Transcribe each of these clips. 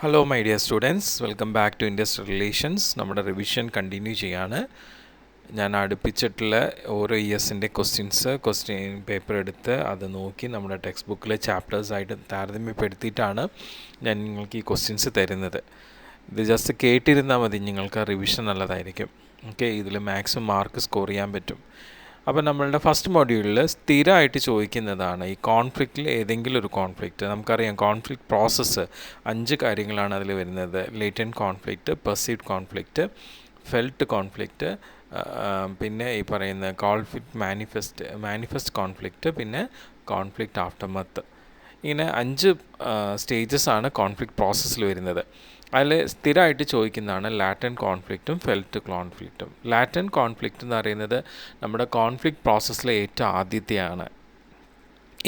Hello my dear students, welcome back to industrial relations. നമ്മുടെ revision continue ചെയ്യാണ്. ഞാൻ അടുപ്പിച്ചിട്ടുള്ള ഓരോ ഇയേഴ്സിൻ്റെ ക്വസ്റ്റ്യൻ പേപ്പർ എടുത്ത് അത് നോക്കി നമ്മുടെ ടെക്സ്റ്റ് ബുക്കിലെ ചാപ്റ്റേഴ്സായിട്ട് താരതമ്യപ്പെടുത്തിയിട്ടാണ് ഞാൻ നിങ്ങൾക്ക് ഈ ക്വസ്റ്റ്യൻസ് തരുന്നത്. ഇത് ജസ്റ്റ് കേട്ടിരുന്നാൽ മതി, നിങ്ങൾക്ക് ആ റിവിഷൻ നല്ലതായിരിക്കും. ഓക്കെ, ഇതിൽ മാക്സിമം മാർക്ക് സ്കോർ ചെയ്യാൻ പറ്റും. അപ്പോൾ നമ്മളുടെ ഫസ്റ്റ് മൊഡ്യൂളിൽ സ്ഥിരമായിട്ട് ചോദിക്കുന്നതാണ് ഈ കോൺഫ്ലിക്റ്റിൽ ഏതെങ്കിലും ഒരു കോൺഫ്ലിക്റ്റ്. നമുക്കറിയാം കോൺഫ്ലിക്റ്റ് പ്രോസസ്സ് 5 കാര്യങ്ങളാണ് അതിൽ വരുന്നത്. Latent conflict, perceived conflict, felt conflict, പിന്നെ ഈ പറയുന്ന കോൺഫ്ലിക്റ്റ് മാനിഫെസ്റ്റ് കോൺഫ്ലിക്റ്റ്, പിന്നെ കോൺഫ്ലിക്റ്റ് ആഫ്റ്റർമത്ത്. ഇങ്ങനെ 5 സ്റ്റേജസ് ആണ് കോൺഫ്ലിക്റ്റ് പ്രോസസ്സിൽ വരുന്നത്. അതിൽ സ്ഥിരമായിട്ട് ചോദിക്കുന്നതാണ് ലാറ്റൻറ്റ് കോൺഫ്ലിക്റ്റും ഫെൽറ്റ് കോൺഫ്ലിക്റ്റും. ലാറ്റൻറ്റ് കോൺഫ്ലിക്റ്റ് എന്ന് പറയുന്നത് നമ്മുടെ കോൺഫ്ലിക്റ്റ് പ്രോസസ്സിലെ ഏറ്റവും ആദ്യത്തെയാണ്.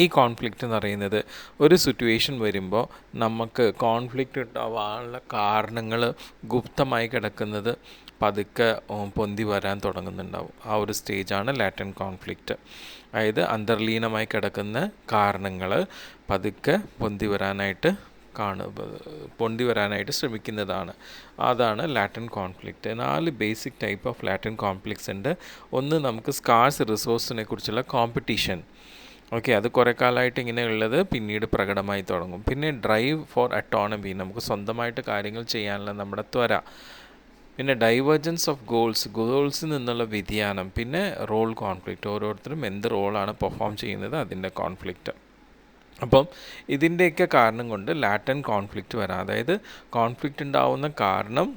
ഈ കോൺഫ്ലിക്റ്റ് എന്ന് പറയുന്നത് ഒരു സിറ്റുവേഷൻ വരുമ്പോൾ നമുക്ക് കോൺഫ്ലിക്റ്റ് ഉണ്ടാവാനുള്ള കാരണങ്ങൾ ഗുപ്തമായി കിടക്കുന്നത് പതുക്കെ പൊന്തി വരാൻ തുടങ്ങുന്നുണ്ടാവും. ആ ഒരു സ്റ്റേജാണ് ലാറ്റൻറ്റ് കോൺഫ്ലിക്റ്റ്. അതായത് അന്തർലീനമായി കിടക്കുന്ന കാരണങ്ങൾ പതുക്കെ പൊന്തി വരാനായിട്ട് ശ്രമിക്കുന്നതാണ്. അതാണ് latent conflict. 4 basic type of latent conflicts ഉണ്ട്. ഒന്ന്, നമുക്ക് സ്കാർസ് റിസോഴ്സിനെ കുറിച്ചുള്ള കോമ്പറ്റീഷൻ. ഓക്കെ, അത് കുറേ കാലമായിട്ട് ഇങ്ങനെയുള്ളത് പിന്നീട് പ്രകടമായി തുടങ്ങും. പിന്നെ ഡ്രൈവ് ഫോർ അറ്റോണമി, നമുക്ക് സ്വന്തമായിട്ട് കാര്യങ്ങൾ ചെയ്യാനുള്ള നമ്മുടെ ത്വര. പിന്നെ ഡൈവേർജൻസ് ഓഫ് ഗോൾസിൽ നിന്നുള്ള വ്യതിയാനം. പിന്നെ റോൾ കോൺഫ്ലിക്റ്റ്, ഓരോരുത്തരും എന്ത് റോളാണ് പെർഫോം ചെയ്യുന്നത് അതിൻ്റെ കോൺഫ്ലിക്റ്റ്. അപ്പം ഇതിൻ്റെയൊക്കെ കാരണം കൊണ്ട് ലാറ്റൻറ്റ് കോൺഫ്ലിക്റ്റ് വരാം. അതായത് കോൺഫ്ലിക്റ്റ് ഉണ്ടാവുന്ന കാരണം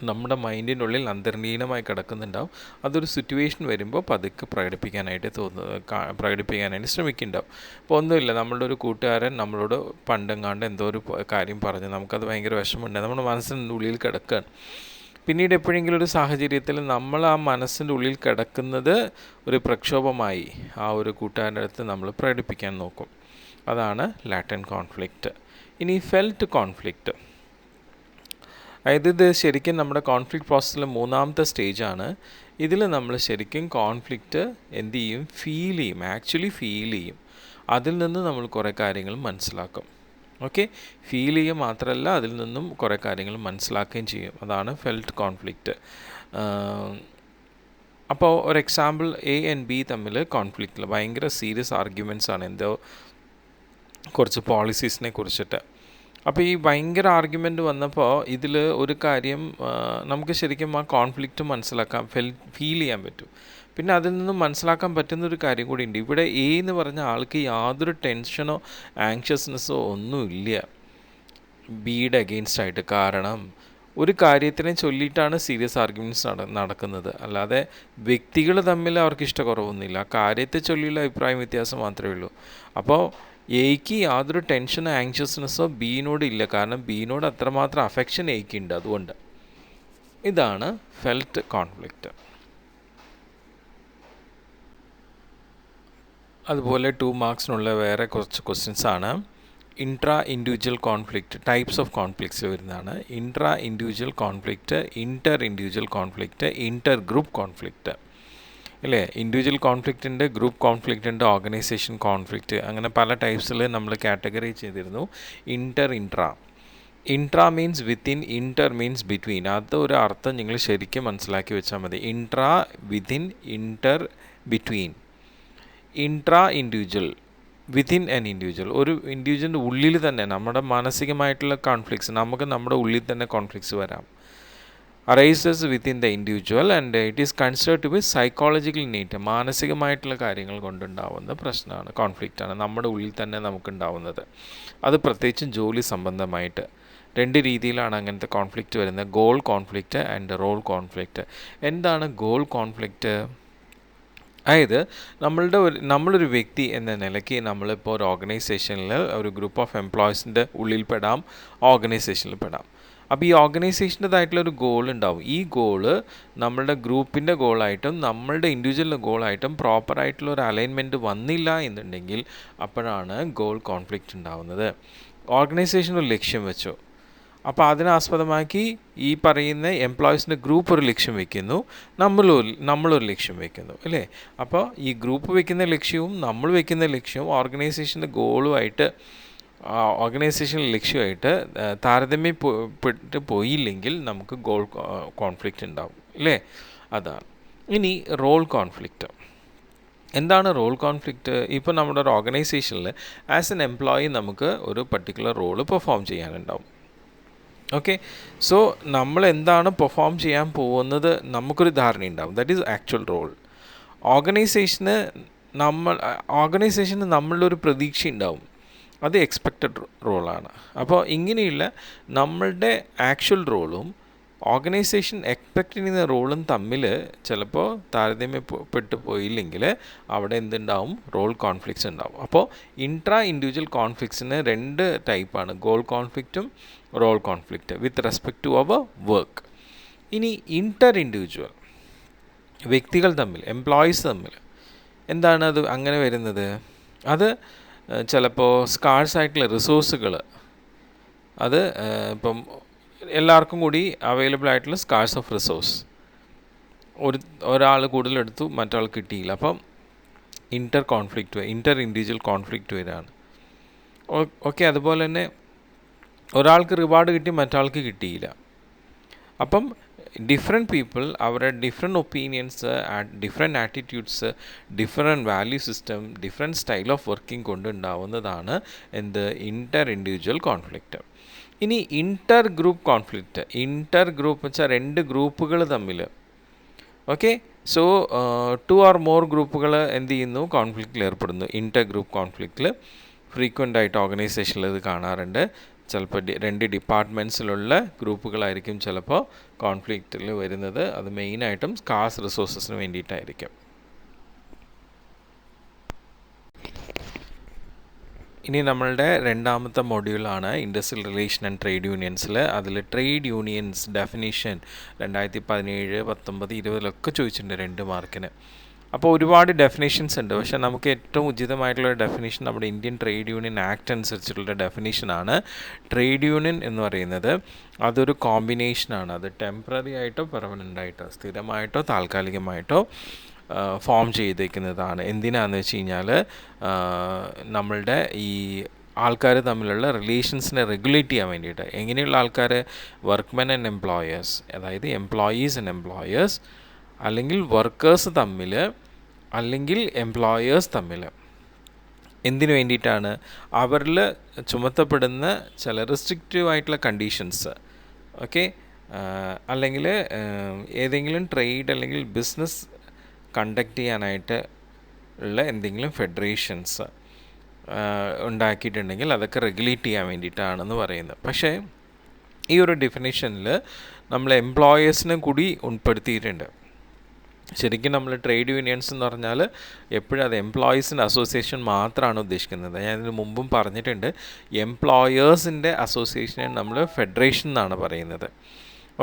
നമ്മുടെ മൈൻഡിൻ്റെ ഉള്ളിൽ അന്തർലീനമായി കിടക്കുന്നുണ്ടാവും. അതൊരു സിറ്റുവേഷൻ വരുമ്പോൾ പതുക്കെ പ്രകടിപ്പിക്കാനായിട്ട് ശ്രമിക്കുന്നുണ്ടാവും. ഇപ്പോൾ ഒന്നുമില്ല, നമ്മളുടെ ഒരു കൂട്ടുകാരൻ നമ്മളോട് പണ്ടെങ്ങാണ്ട് എന്തോ ഒരു കാര്യം പറഞ്ഞു, നമുക്കത് ഭയങ്കര വിഷമമുണ്ട്, നമ്മുടെ മനസ്സിൻ്റെ ഉള്ളിൽ കിടക്കുകയാണ്. പിന്നീട് എപ്പോഴെങ്കിലും ഒരു സാഹചര്യത്തിൽ നമ്മൾ ആ മനസ്സിൻ്റെ ഉള്ളിൽ കിടക്കുന്നത് ഒരു പ്രക്ഷോഭമായി ആ ഒരു കൂട്ടുകാരൻ്റെ അടുത്ത് നമ്മൾ പ്രകടിപ്പിക്കാൻ നോക്കും. അതാണ് ലാറ്റൻറ്റ് കോൺഫ്ലിക്റ്റ്. ഇനി ഫെൽറ്റ് കോൺഫ്ലിക്റ്റ്, അതായത് ഇത് ശരിക്കും നമ്മുടെ കോൺഫ്ലിക്റ്റ് പ്രോസസ്സിലെ 3ാമത്തെ സ്റ്റേജാണ്. ഇതിൽ നമ്മൾ ശരിക്കും കോൺഫ്ലിക്റ്റ് എന്ത് ചെയ്യും, ആക്ച്വലി ഫീൽ ചെയ്യും. അതിൽ നിന്ന് നമ്മൾ കുറേ കാര്യങ്ങൾ മനസ്സിലാക്കും. ഓക്കെ, ഫീൽ ചെയ്യുക മാത്രമല്ല, അതിൽ നിന്നും കുറേ കാര്യങ്ങൾ മനസ്സിലാക്കുകയും ചെയ്യും. അതാണ് ഫെൽറ്റ് കോൺഫ്ലിക്റ്റ്. അപ്പോൾ ഒരു എക്സാമ്പിൾ, എ ആൻഡ് ബി തമ്മിൽ കോൺഫ്ലിക്റ്റിൽ ഭയങ്കര സീരിയസ് ആർഗ്യുമെൻറ്റ്സ് ആണ് എന്തോ കുറച്ച് പോളിസീസിനെ കുറിച്ചിട്ട്. അപ്പോൾ ഈ ഭയങ്കര ആർഗ്യുമെൻ്റ് വന്നപ്പോൾ ഇതിൽ ഒരു കാര്യം നമുക്ക് ശരിക്കും ആ കോൺഫ്ലിക്റ്റ് മനസ്സിലാക്കാൻ ഫീൽ ചെയ്യാൻ പറ്റും. പിന്നെ അതിൽ നിന്നും മനസ്സിലാക്കാൻ പറ്റുന്നൊരു കാര്യം കൂടി ഉണ്ട്. ഇവിടെ എ എന്ന് പറഞ്ഞ ആൾക്ക് യാതൊരു ടെൻഷനോ ആങ്ഷ്യസ്നെസ്സോ ഒന്നുമില്ല ബിയുടെ അഗെയിൻസ്റ്റ് ആയിട്ട്. കാരണം ഒരു കാര്യത്തിനെ ചൊല്ലിയിട്ടാണ് സീരിയസ് ആർഗ്യുമെൻറ്റ്സ് നടക്കുന്നത്. അല്ലാതെ വ്യക്തികൾ തമ്മിൽ അവർക്ക് ഇഷ്ടക്കുറവൊന്നുമില്ല, ആ കാര്യത്തെ ചൊല്ലിയുള്ള അഭിപ്രായ വ്യത്യാസം മാത്രമേ ഉള്ളൂ. അപ്പോൾ എയ്ക്ക് യാതൊരു ടെൻഷനോ ആങ്ഷ്യസ്നെസ്സോ ബിയിനോട് ഇല്ല, കാരണം ബിയിനോട് അത്രമാത്രം അഫെക്ഷൻ എയ്ക്ക് ഉണ്ട്. അതുകൊണ്ട് ഇതാണ് ഫെൽറ്റ് കോൺഫ്ലിക്റ്റ്. അതുപോലെ 2 മാർക്സിനുള്ള വേറെ കുറച്ച് ക്വസ്റ്റ്യൻസ് ആണ്. Intra individual conflict, types of conflicts വരുന്നതാണ്. ഇൻട്രാ ഇൻഡിവിജ്വൽ കോൺഫ്ലിക്റ്റ്, ഇൻ്റർ individual conflict, inter group conflict അല്ലേ. ഇൻഡിവിജ്വൽ കോൺഫ്ലിക്റ്റ് ഉണ്ട്, ഗ്രൂപ്പ് കോൺഫ്ലിക്റ്റ് ഉണ്ട്, ഓർഗനൈസേഷൻ കോൺഫ്ലിക്റ്റ്, അങ്ങനെ പല ടൈപ്സിൽ നമ്മൾ കാറ്റഗറി ചെയ്തിരുന്നു. ഇൻട്രാ മീൻസ് വിത്തിൻ, ഇൻ്റർ മീൻസ് ബിറ്റ്വീൻ. അതൊരു അർത്ഥം നിങ്ങൾ ശരിക്കും മനസ്സിലാക്കി വെച്ചാൽ മതി. Intra within, inter between. Intra individual, within an individual, ഒരു ഇൻഡിവിജ്വലിൻ്റെ ഉള്ളിൽ തന്നെ നമ്മുടെ മാനസികമായിട്ടുള്ള കോൺഫ്ലിക്ട്സ്, നമുക്ക് നമ്മുടെ ഉള്ളിൽ തന്നെ കോൺഫ്ലിക്ട്സ് വരാം. Arises within the individual and it is considered to be psychological need. മാനസികമായിട്ടുള്ള കാര്യങ്ങൾ കൊണ്ടുണ്ടാവുന്ന പ്രശ്നമാണ്, കോൺഫ്ലിക്റ്റാണ്, നമ്മുടെ ഉള്ളിൽ തന്നെ നമുക്കുണ്ടാവുന്നത്. അത് പ്രത്യേകിച്ചും ജോലി സംബന്ധമായിട്ട് 2 രീതിയിലാണ് അങ്ങനത്തെ കോൺഫ്ലിക്റ്റ് വരുന്നത്, goal conflict and role conflict. എന്താണ് ഗോൾ കോൺഫ്ലിക്റ്റ്? അതായത് നമ്മളൊരു വ്യക്തി എന്ന നിലയ്ക്ക് നമ്മളിപ്പോൾ ഒരു ഓർഗനൈസേഷനിൽ ഒരു ഗ്രൂപ്പ് ഓഫ് എംപ്ലോയീസിൻ്റെ ഉള്ളിൽ പെടാം, ഓർഗനൈസേഷനിൽ പെടാം. അപ്പോൾ ഈ ഓർഗനൈസേഷൻ്റെതായിട്ടുള്ളൊരു ഗോൾ ഉണ്ടാവും. ഈ ഗോള് നമ്മളുടെ ഗ്രൂപ്പിൻ്റെ ഗോളായിട്ടും നമ്മളുടെ ഇൻഡിവിജ്വലിൻ്റെ ഗോളായിട്ടും പ്രോപ്പറായിട്ടുള്ള ഒരു അലൈൻമെൻറ്റ് വന്നില്ല എന്നുണ്ടെങ്കിൽ അപ്പോഴാണ് ഗോൾ കോൺഫ്ലിക്റ്റ് ഉണ്ടാവുന്നത്. ഓർഗനൈസേഷൻ ഒരു ലക്ഷ്യം വെച്ചു, അപ്പോൾ അതിനാസ്പദമാക്കി ഈ പറയുന്ന എംപ്ലോയീസിൻ്റെ ഗ്രൂപ്പ് ഒരു ലക്ഷ്യം വയ്ക്കുന്നു, നമ്മളൊരു ലക്ഷ്യം വയ്ക്കുന്നു അല്ലേ. അപ്പോൾ ഈ ഗ്രൂപ്പ് വയ്ക്കുന്ന ലക്ഷ്യവും നമ്മൾ വയ്ക്കുന്ന ലക്ഷ്യവും ഓർഗനൈസേഷൻ്റെ ഗോളുമായിട്ട് ഓർഗനൈസേഷണൽ ലക്ഷ്യമായിട്ട് താരതമ്യപ്പെട്ട് പോയില്ലെങ്കിൽ നമുക്ക് ഗോൾ കോൺഫ്ലിക്റ്റ് ഉണ്ടാവും അല്ലേ? അതാണ്. ഇനി റോൾ കോൺഫ്ലിക്റ്റ്. എന്താണ് റോൾ കോൺഫ്ലിക്റ്റ്? ഇപ്പോൾ നമ്മുടെ ഒരു ഓർഗനൈസേഷനിൽ ആസ് എൻ എംപ്ലോയി നമുക്ക് ഒരു പർട്ടിക്കുലർ റോള് പെർഫോം ചെയ്യാനുണ്ടാവും. ഓക്കെ, സോ നമ്മൾ എന്താണ് പെർഫോം ചെയ്യാൻ പോകുന്നത് നമുക്കൊരു ധാരണയുണ്ടാവും. That is actual role. ഓർഗനൈസേഷന് നമ്മളിലൊരു പ്രതീക്ഷ ഉണ്ടാവും, അത് എക്സ്പെക്റ്റഡ് റോളാണ്. അപ്പോൾ ഇങ്ങനെയുള്ള നമ്മളുടെ ആക്ച്വൽ റോളും ഓർഗനൈസേഷൻ എക്സ്പെക്റ്റ് ചെയ്യുന്ന റോളും തമ്മിൽ ചിലപ്പോൾ താരതമ്യപ്പെട്ടു പോയില്ലെങ്കിൽ അവിടെ എന്തുണ്ടാവും? റോൾ കോൺഫ്ലിക്ട്സ് ഉണ്ടാവും. അപ്പോൾ ഇൻട്രാ ഇൻഡിവിജ്വൽ കോൺഫ്ലിക്ട്സിന് 2 ടൈപ്പാണ്, ഗോൾ കോൺഫ്ലിക്റ്റും role conflict with respect to our work. ഇനി ഇൻ്റർ ഇൻഡിവിജ്വൽ, വ്യക്തികൾ തമ്മിൽ, എംപ്ലോയീസ് തമ്മിൽ എന്താണ് അത് അങ്ങനെ വരുന്നത്? അത് ചിലപ്പോൾ സ്കാർസ് ആയിട്ടുള്ള റിസോഴ്സുകൾ, അത് ഇപ്പം എല്ലാവർക്കും കൂടി അവൈലബിൾ ആയിട്ടുള്ള സ്കാർസ് ഓഫ് റിസോഴ്സ്, ഒരാൾ കൂടുതലെടുത്തു മറ്റൊരാൾ കിട്ടിയില്ല, അപ്പം ഇൻ്റർ ഇൻഡിവിജ്വൽ കോൺഫ്ലിക്റ്റ് വരാണ്. ഓക്കെ, അതുപോലെ തന്നെ ഒരാൾക്ക് റിവാർഡ് കിട്ടി മറ്റാൾക്ക് കിട്ടിയില്ല. അപ്പം ഡിഫറെൻറ്റ് പീപ്പിൾ അവരുടെ different opinions, different attitudes, different value system, different style of working കൊണ്ടുണ്ടാവുന്നതാണ് ഇൻ്റർ ഇൻഡിവിജ്വൽ കോൺഫ്ലിക്റ്റ്. ഇനി inter group conflict. Inter group വെച്ചാൽ 2 ഗ്രൂപ്പുകൾ തമ്മിൽ. ഓക്കെ, സോ 2 or more ഗ്രൂപ്പുകൾ എന്ത് ചെയ്യുന്നു? കോൺഫ്ലിക്റ്റിൽ ഏർപ്പെടുന്നു. ഇൻ്റർ ഗ്രൂപ്പ് കോൺഫ്ലിക്റ്റിൽ ഫ്രീക്വൻ്റ് ആയിട്ട് ഓർഗനൈസേഷനിൽ ഇത് കാണാറുണ്ട്. ചിലപ്പോൾ 2 ഡിപ്പാർട്ട്മെൻറ്റ്സിലുള്ള ഗ്രൂപ്പുകളായിരിക്കും ചിലപ്പോൾ കോൺഫ്ലിക്റ്റിൽ വരുന്നത്. അത് മെയിനായിട്ടും സ്കാർസ് റിസോഴ്സസിന് വേണ്ടിയിട്ടായിരിക്കും. ഇനി നമ്മളുടെ 2ാമത്തെ മൊഡ്യൂളാണ് ഇൻഡസ്ട്രിയൽ റിലേഷൻ ആൻഡ് ട്രേഡ് യൂണിയൻസിൽ. അതിൽ ട്രേഡ് യൂണിയൻസ് ഡെഫിനിഷൻ 2017, 19, 20 ചോദിച്ചിട്ടുണ്ട് 2 മാർക്കിന്. അപ്പോൾ ഒരുപാട് ഡെഫിനേഷൻസ് ഉണ്ട്. പക്ഷേ നമുക്ക് ഏറ്റവും ഉചിതമായിട്ടുള്ള ഡെഫിനേഷൻ നമ്മുടെ ഇന്ത്യൻ ട്രേഡ് യൂണിയൻ ആക്ട് അനുസരിച്ചിട്ടുള്ള ഡെഫിനേഷനാണ്. ട്രേഡ് യൂണിയൻ എന്ന് പറയുന്നത് അതൊരു കോമ്പിനേഷനാണ്. അത് ടെമ്പററി ആയിട്ടോ പെർമനൻ്റ് ആയിട്ടോ, സ്ഥിരമായിട്ടോ താൽക്കാലികമായിട്ടോ ഫോം ചെയ്തേക്കുന്നതാണ്. എന്തിനാണെന്ന് വെച്ച് കഴിഞ്ഞാൽ നമ്മളുടെ ഈ ആൾക്കാർ തമ്മിലുള്ള റിലേഷൻസിനെ റെഗുലേറ്റ് ചെയ്യാൻ വേണ്ടിയിട്ട്. എങ്ങനെയുള്ള ആൾക്കാർ? വർക്ക്മെൻ ആൻഡ് എംപ്ലോയേഴ്സ്, അതായത് എംപ്ലോയീസ് ആൻഡ് എംപ്ലോയേഴ്സ്, അല്ലെങ്കിൽ വർക്കേഴ്സ് തമ്മിൽ, അല്ലെങ്കിൽ എംപ്ലോയേഴ്സ് തമ്മിൽ. എന്തിനു വേണ്ടിയിട്ടാണ്? അവരിൽ ചുമത്തപ്പെടുന്ന ചില റെസ്ട്രിക്റ്റീവ് ആയിട്ടുള്ള കണ്ടീഷൻസ്, ഓക്കെ, അല്ലെങ്കിൽ ഏതെങ്കിലും ട്രേഡ് അല്ലെങ്കിൽ ബിസിനസ് കണ്ടക്ട് ചെയ്യാനായിട്ട് ഉള്ള എന്തെങ്കിലും ഫെഡറേഷൻസ് ഉണ്ടാക്കിയിട്ടുണ്ടെങ്കിൽ അതൊക്കെ റെഗുലേറ്റ് ചെയ്യാൻ വേണ്ടിയിട്ടാണെന്ന് പറയുന്നത്. പക്ഷേ ഈ ഒരു ഡെഫിനേഷനിൽ നമ്മൾ എംപ്ലോയേഴ്സിനും കൂടി ഉൾപ്പെടുത്തിയിട്ടുണ്ട്. ശരിക്കും നമ്മൾ ട്രേഡ് യൂണിയൻസ് എന്ന് പറഞ്ഞാൽ എപ്പോഴും അത് എംപ്ലോയീസിൻ്റെ അസോസിയേഷൻ മാത്രമാണ് ഉദ്ദേശിക്കുന്നത്. ഞാൻ ഇതിന് മുമ്പും പറഞ്ഞിട്ടുണ്ട്, എംപ്ലോയേഴ്സിൻ്റെ അസോസിയേഷനെ നമ്മൾ ഫെഡറേഷൻ എന്നാണ് പറയുന്നത്.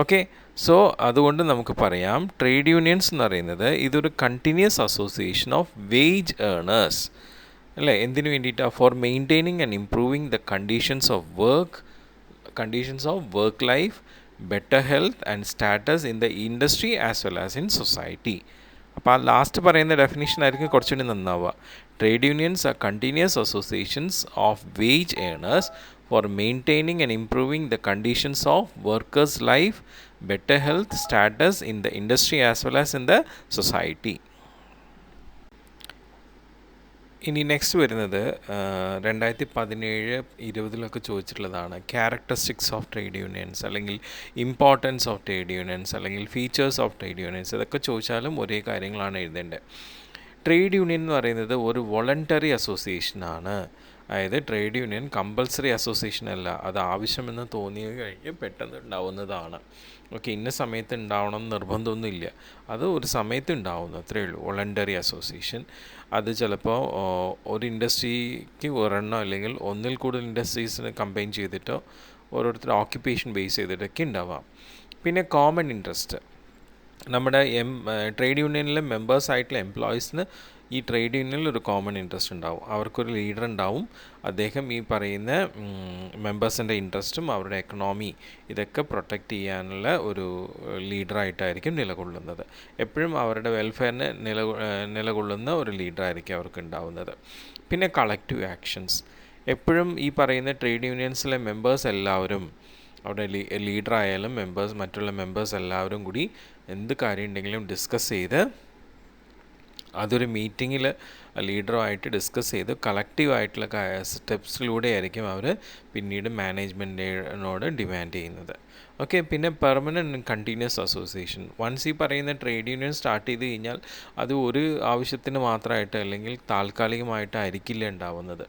ഓക്കെ, സോ അതുകൊണ്ട് നമുക്ക് പറയാം ട്രേഡ് യൂണിയൻസ് എന്ന് പറയുന്നത് ഇതൊരു കണ്ടിന്യൂസ് അസോസിയേഷൻ ഓഫ് വേജ് ഏർണേഴ്സ്, അല്ലേ? എന്തിനു വേണ്ടിയിട്ടാണ്? Four maintaining and improving the conditions of work life, better health and status in the industry as well as in society. അപ്പോൾ ആ ലാസ്റ്റ് പറയുന്ന ഡെഫിനേഷൻ ആയിരിക്കും കുറച്ചുകൂടി നന്നാവുക. Trade unions are continuous associations of wage earners for maintaining and improving the conditions of workers life, better health, status in the industry as well as in the society. ഇനി next വരുന്നത് 2017, 20 ചോദിച്ചിട്ടുള്ളതാണ്. Characteristics of trade unions, അല്ലെങ്കിൽ importance of trade unions, അല്ലെങ്കിൽ features of trade unions. ഇതൊക്കെ ചോദിച്ചാലും ഒരേ കാര്യങ്ങളാണ് എഴുതേണ്ടത്. ട്രേഡ് യൂണിയൻ എന്ന് പറയുന്നത് ഒരു വോളണ്ടറി അസോസിയേഷനാണ്. അതായത് ട്രേഡ് യൂണിയൻ കമ്പൽസറി അസോസിയേഷൻ അല്ല, അത് ആവശ്യമെന്ന് തോന്നിയ കഴിഞ്ഞ് പെട്ടെന്ന് ഉണ്ടാവുന്നതാണ്. ഓക്കെ, ഇന്ന സമയത്ത് ഉണ്ടാവണം നിർബന്ധമൊന്നുമില്ല, അത് ഒരു സമയത്ത് ഉണ്ടാവുന്നു, അത്രയേ ഉള്ളൂ. വോളണ്ടറി അസോസിയേഷൻ അത് ചിലപ്പോൾ ഒരു ഇൻഡസ്ട്രിക്ക് ഒരെണ്ണം അല്ലെങ്കിൽ ഒന്നിൽ കൂടുതൽ ഇൻഡസ്ട്രീസിന് കമ്പൈൻ ചെയ്തിട്ടോ ഓരോരുത്തർ ഓക്യുപ്പേഷൻ ബേസ് ചെയ്തിട്ടൊക്കെ ഉണ്ടാവാം. പിന്നെ കോമൺ ഇൻട്രസ്റ്റ്, നമ്മുടെ ട്രേഡ് യൂണിയനിലെ മെമ്പേഴ്സായിട്ടുള്ള എംപ്ലോയീസിന് ഈ ട്രേഡ് യൂണിയനിൽ ഒരു കോമൺ ഇൻട്രസ്റ്റ് ഉണ്ടാവും. അവർക്കൊരു ലീഡർ ഉണ്ടാവും. അദ്ദേഹം ഈ പറയുന്ന മെമ്പേഴ്സിൻ്റെ ഇൻട്രസ്റ്റും അവരുടെ എക്കണോമി ഇതൊക്കെ പ്രൊട്ടക്റ്റ് ചെയ്യാനുള്ള ഒരു ലീഡറായിട്ടായിരിക്കും നിലകൊള്ളുന്നത്. എപ്പോഴും അവരുടെ വെൽഫെയറിന് നിലകൊള്ളുന്ന ഒരു ലീഡറായിരിക്കും അവർക്ക് ഉണ്ടാവുന്നത്. പിന്നെ കളക്റ്റീവ് ആക്ഷൻസ്, എപ്പോഴും ഈ പറയുന്ന ട്രേഡ് യൂണിയൻസിലെ മെമ്പേഴ്സ് എല്ലാവരും, അവിടെ ലീഡറായാലും മെമ്പേഴ്സ്, മറ്റുള്ള മെമ്പേഴ്സ് എല്ലാവരും കൂടി എന്ത് കാര്യം ഉണ്ടെങ്കിലും ഡിസ്കസ് ചെയ്ത് അതൊരു മീറ്റിങ്ങിൽ ലീഡറുമായിട്ട് ഡിസ്കസ് ചെയ്ത് കളക്റ്റീവായിട്ടുള്ള സ്റ്റെപ്സിലൂടെ ആയിരിക്കും അവർ പിന്നീട് മാനേജ്മെൻറ്റിനോട് ഡിമാൻഡ് ചെയ്യുന്നത്. ഓക്കെ, പിന്നെ permanent and continuous association. Once ഈ പറയുന്ന ട്രേഡ് യൂണിയൻ സ്റ്റാർട്ട് ചെയ്ത് കഴിഞ്ഞാൽ അത് ഒരു ആവശ്യത്തിന് മാത്രമായിട്ട് അല്ലെങ്കിൽ താൽക്കാലികമായിട്ടായിരിക്കില്ല ഉണ്ടാവുന്നത്.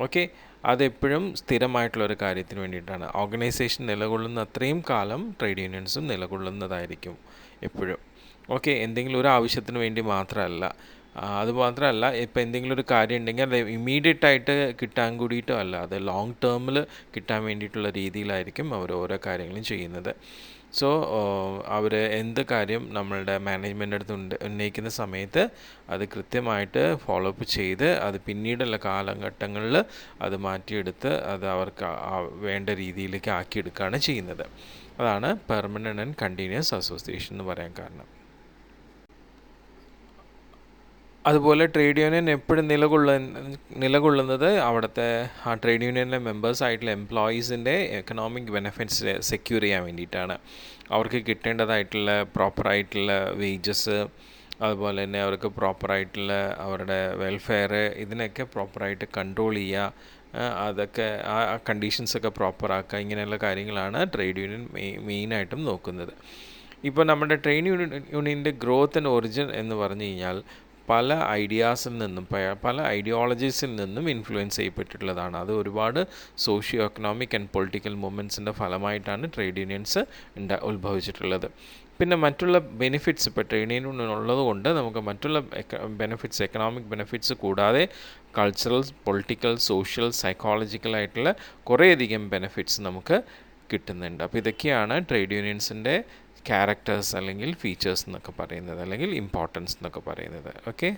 ഓക്കെ, അതെപ്പോഴും സ്ഥിരമായിട്ടുള്ളൊരു കാര്യത്തിന് വേണ്ടിയിട്ടാണ്. ഓർഗനൈസേഷൻ നിലകൊള്ളുന്ന അത്രയും കാലം ട്രേഡ് യൂണിയൻസും നിലകൊള്ളുന്നതായിരിക്കും എപ്പോഴും. ഓക്കെ, എന്തെങ്കിലും ഒരു ആവശ്യത്തിന് വേണ്ടി മാത്രമല്ല. അതുമാത്രമല്ല, ഇപ്പോൾ എന്തെങ്കിലും ഒരു കാര്യം ഉണ്ടെങ്കിൽ അത് ഇമ്മീഡിയറ്റ് ആയിട്ട് കിട്ടാൻ കൂടിയിട്ടും അല്ല, അത് ലോങ് ടേമിൽ കിട്ടാൻ വേണ്ടിയിട്ടുള്ള രീതിയിലായിരിക്കും അവർ ഓരോ കാര്യങ്ങളും ചെയ്യുന്നത്. സോ അവർ എന്ത് കാര്യം നമ്മളുടെ മാനേജ്മെൻ്റ് അടുത്ത് ഉന്നയിക്കുന്ന സമയത്ത് അത് കൃത്യമായിട്ട് ഫോളോ അപ്പ് ചെയ്ത് അത് പിന്നീടുള്ള കാലഘട്ടങ്ങളിൽ അത് മാറ്റിയെടുത്ത് അത് അവർക്ക് വേണ്ട രീതിയിലേക്ക് ആക്കിയെടുക്കുകയാണ് ചെയ്യുന്നത്. അതാണ് പെർമനൻ്റ് ആൻഡ് കണ്ടിന്യൂസ് അസോസിയേഷൻ എന്ന് പറയാൻ കാരണം. അതുപോലെ ട്രേഡ് യൂണിയൻ എപ്പോഴും നിലകൊള്ളുന്നത് അവിടുത്തെ ആ ട്രേഡ് യൂണിയനിലെ മെമ്പേഴ്സായിട്ടുള്ള എംപ്ലോയീസിൻ്റെ എക്കണോമിക് ബെനിഫിറ്റ്സ് സെക്യൂർ ചെയ്യാൻ വേണ്ടിയിട്ടാണ്. അവർക്ക് കിട്ടേണ്ടതായിട്ടുള്ള പ്രോപ്പറായിട്ടുള്ള വേജസ്, അതുപോലെ തന്നെ അവർക്ക് പ്രോപ്പറായിട്ടുള്ള അവരുടെ വെൽഫെയർ, ഇതിനൊക്കെ പ്രോപ്പറായിട്ട് കൺട്രോൾ ചെയ്യുക, അതൊക്കെ ആ കണ്ടീഷൻസൊക്കെ പ്രോപ്പറാക്കുക, ഇങ്ങനെയുള്ള കാര്യങ്ങളാണ് ട്രേഡ് യൂണിയൻ മെയിനായിട്ടും നോക്കുന്നത്. ഇപ്പോൾ നമ്മുടെ ട്രേഡ് യൂണിയൻ്റെ ഗ്രോത്ത് ആൻഡ് ഒറിജിൻ എന്ന് പറഞ്ഞു കഴിഞ്ഞാൽ പല ഐഡിയാസിൽ നിന്നും പല ഐഡിയോളജീസിൽ നിന്നും ഇൻഫ്ലുവൻസ് ചെയ്യപ്പെട്ടിട്ടുള്ളതാണ്. അത് ഒരുപാട് സോഷ്യോ എക്കണോമിക് ആൻഡ് പൊളിറ്റിക്കൽ മൂവ്മെൻറ്റ്സിൻ്റെ ഫലമായിട്ടാണ് ട്രേഡ് യൂണിയൻസ് ഉത്ഭവിച്ചിട്ടുള്ളത്. പിന്നെ മറ്റുള്ള ബെനിഫിറ്റ്സ്, ഇപ്പോൾ ട്രേഡ് യൂണിയൻ ഉള്ളത് കൊണ്ട് നമുക്ക് മറ്റുള്ള ബെനിഫിറ്റ്സ്, എക്കണോമിക് ബെനിഫിറ്റ്സ് കൂടാതെ കൾച്ചറൽ, പൊളിറ്റിക്കൽ, സോഷ്യൽ, സൈക്കോളജിക്കൽ ആയിട്ടുള്ള കുറേയധികം ബെനിഫിറ്റ്സ് നമുക്ക് കിട്ടുന്നുണ്ട്. അപ്പോൾ ഇതൊക്കെയാണ് ട്രേഡ് യൂണിയൻസിൻ്റെ ക്യാരക്ടേഴ്സ് അല്ലെങ്കിൽ ഫീച്ചേഴ്സ് എന്നൊക്കെ പറയുന്നത്, അല്ലെങ്കിൽ ഇമ്പോർട്ടൻസ് എന്നൊക്കെ പറയുന്നത്. ഓക്കെ.